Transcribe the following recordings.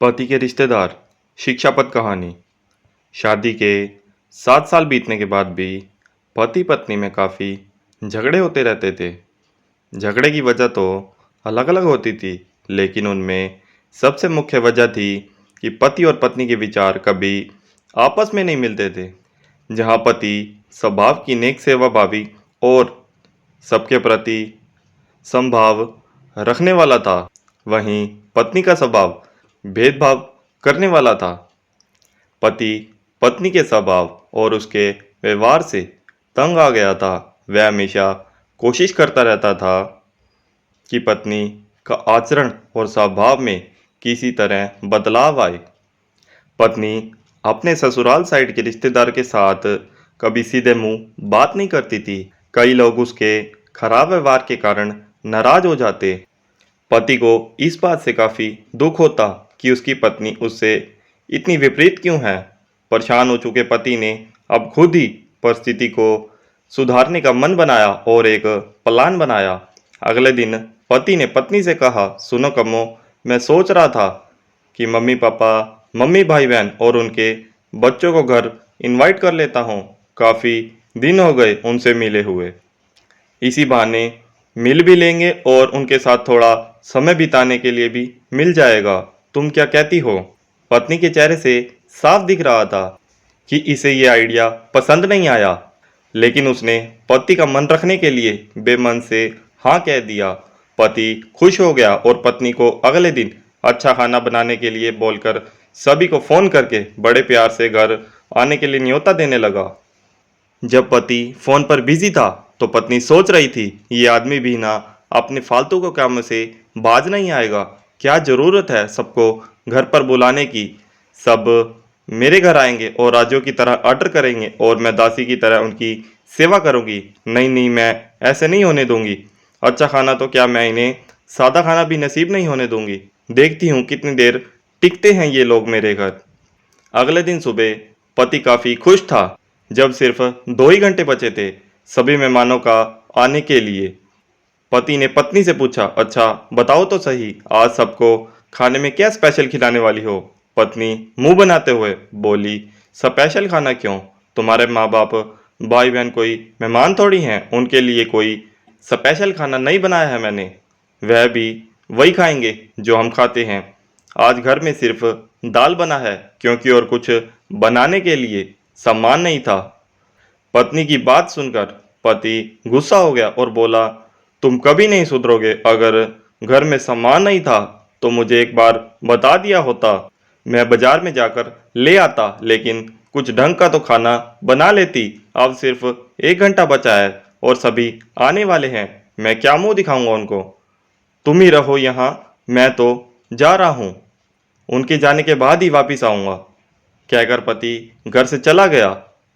पति के रिश्तेदार शिक्षापद कहानी। शादी के 7 साल बीतने के बाद भी पति पत्नी में काफ़ी झगड़े होते रहते थे। झगड़े की वजह तो अलग अलग होती थी, लेकिन उनमें सबसे मुख्य वजह थी कि पति और पत्नी के विचार कभी आपस में नहीं मिलते थे। जहाँ पति स्वभाव की नेक सेवा भावी और सबके प्रति समभाव रखने वाला था, वहीं पत्नी का स्वभाव भेदभाव करने वाला था। पति पत्नी के स्वभाव और उसके व्यवहार से तंग आ गया था। वह हमेशा कोशिश करता रहता था कि पत्नी का आचरण और स्वभाव में किसी तरह बदलाव आए। पत्नी अपने ससुराल साइड के रिश्तेदार के साथ कभी सीधे मुंह बात नहीं करती थी। कई लोग उसके खराब व्यवहार के कारण नाराज हो जाते। पति को इस बात से काफ़ी दुख होता कि उसकी पत्नी उससे इतनी विपरीत क्यों है। परेशान हो चुके पति ने अब खुद ही परिस्थिति को सुधारने का मन बनाया और एक प्लान बनाया। अगले दिन पति ने पत्नी से कहा, सुनो कम्मो, मैं सोच रहा था कि मम्मी पापा, मम्मी भाई बहन और उनके बच्चों को घर इनवाइट कर लेता हूँ। काफ़ी दिन हो गए उनसे मिले हुए। इसी बहाने मिल भी लेंगे और उनके साथ थोड़ा समय बिताने के लिए भी मिल जाएगा। तुम क्या कहती हो? पत्नी के चेहरे से साफ दिख रहा था कि इसे ये आइडिया पसंद नहीं आया, लेकिन उसने पति का मन रखने के लिए बेमन से हाँ कह दिया। पति खुश हो गया और पत्नी को अगले दिन अच्छा खाना बनाने के लिए बोलकर सभी को फ़ोन करके बड़े प्यार से घर आने के लिए न्योता देने लगा। जब पति फोन पर बिजी था तो पत्नी सोच रही थी, ये आदमी भी ना अपने फालतू को कामों से बाज नहीं आएगा। क्या ज़रूरत है सबको घर पर बुलाने की? सब मेरे घर आएंगे और राजू की तरह ऑर्डर करेंगे और मैं दासी की तरह उनकी सेवा करूंगी। नहीं नहीं, मैं ऐसे नहीं होने दूंगी। अच्छा खाना तो क्या, मैं इन्हें सादा खाना भी नसीब नहीं होने दूंगी। देखती हूँ कितनी देर टिकते हैं ये लोग मेरे घर। अगले दिन सुबह पति काफ़ी खुश था जब सिर्फ 2 ही घंटे बचे थे सभी मेहमानों का आने के लिए। पति ने पत्नी से पूछा, अच्छा बताओ तो सही, आज सबको खाने में क्या स्पेशल खिलाने वाली हो? पत्नी मुंह बनाते हुए बोली, स्पेशल खाना क्यों? तुम्हारे माँ बाप भाई बहन कोई मेहमान थोड़ी हैं, उनके लिए कोई स्पेशल खाना नहीं बनाया है मैंने। वह भी वही खाएंगे जो हम खाते हैं। आज घर में सिर्फ दाल बना है क्योंकि और कुछ बनाने के लिए सामान नहीं था। पत्नी की बात सुनकर पति गुस्सा हो गया और बोला, तुम कभी नहीं सुधरोगे। अगर घर में सामान नहीं था तो मुझे एक बार बता दिया होता, मैं बाजार में जाकर ले आता, लेकिन कुछ ढंग का तो खाना बना लेती। अब सिर्फ 1 घंटा बचा है और सभी आने वाले हैं, मैं क्या मुंह दिखाऊंगा उनको? तुम ही रहो यहाँ, मैं तो जा रहा हूँ, उनके जाने के बाद ही वापिस आऊँगा, कहकर पति घर से चला गया।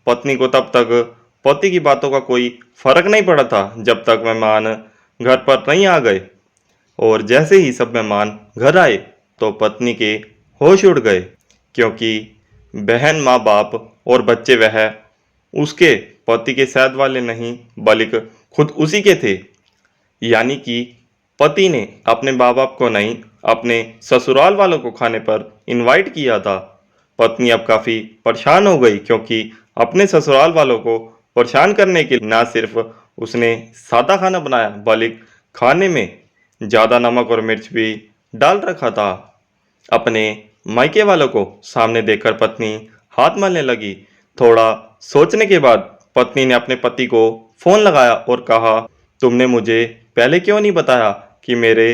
पत्नी को तब तक पति की बातों का कोई फर्क नहीं पड़ा था जब तक मेहमान घर पर नहीं आ गए। और जैसे ही सब मेहमान घर आए तो पत्नी के होश उड़ गए, क्योंकि बहन, माँ बाप और बच्चे वह उसके पति के साथ वाले नहीं बल्कि खुद उसी के थे। यानी कि पति ने अपने माँ बाप को नहीं, अपने ससुराल वालों को खाने पर इनवाइट किया था। पत्नी अब काफ़ी परेशान हो गई, क्योंकि अपने ससुराल वालों को परेशान करने के लिए ना सिर्फ उसने सादा खाना बनाया बल्कि खाने में ज़्यादा नमक और मिर्च भी डाल रखा था। अपने मायके वालों को सामने देखकर पत्नी हाथ मलने लगी। थोड़ा सोचने के बाद पत्नी ने अपने पति को फ़ोन लगाया और कहा, तुमने मुझे पहले क्यों नहीं बताया कि मेरे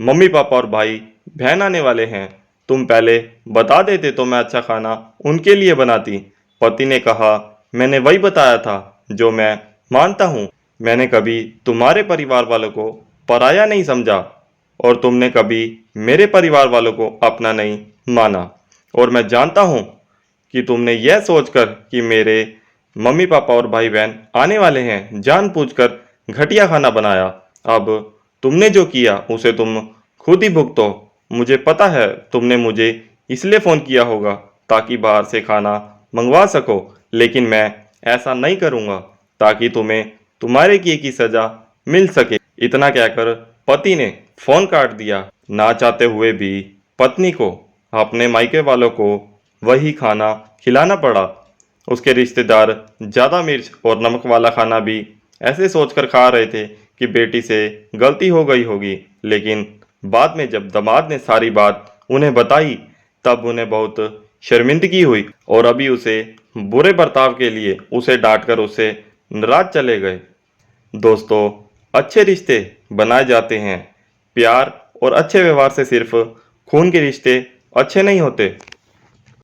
मम्मी पापा और भाई बहन आने वाले हैं? तुम पहले बता देते तो मैं अच्छा खाना उनके लिए बनाती। पति ने कहा, मैंने वही बताया था जो मैं मानता हूँ। मैंने कभी तुम्हारे परिवार वालों को पराया नहीं समझा और तुमने कभी मेरे परिवार वालों को अपना नहीं माना। और मैं जानता हूँ कि तुमने यह सोचकर कि मेरे मम्मी पापा और भाई बहन आने वाले हैं जानबूझकर घटिया खाना बनाया। अब तुमने जो किया उसे तुम खुद ही भुगतो। मुझे पता है तुमने मुझे इसलिए फ़ोन किया होगा ताकि बाहर से खाना मंगवा सको, लेकिन मैं ऐसा नहीं करूँगा ताकि तुम्हें तुम्हारे किए की सज़ा मिल सके। इतना कहकर पति ने फ़ोन काट दिया। ना चाहते हुए भी पत्नी को अपने मायके वालों को वही खाना खिलाना पड़ा। उसके रिश्तेदार ज़्यादा मिर्च और नमक वाला खाना भी ऐसे सोचकर खा रहे थे कि बेटी से गलती हो गई होगी, लेकिन बाद में जब दामाद ने सारी बात उन्हें बताई तब उन्हें बहुत शर्मिंदगी हुई और अभी उसे बुरे बर्ताव के लिए उसे डांटकर उससे नाराज चले गए। दोस्तों, अच्छे रिश्ते बनाए जाते हैं प्यार और अच्छे व्यवहार से, सिर्फ खून के रिश्ते अच्छे नहीं होते।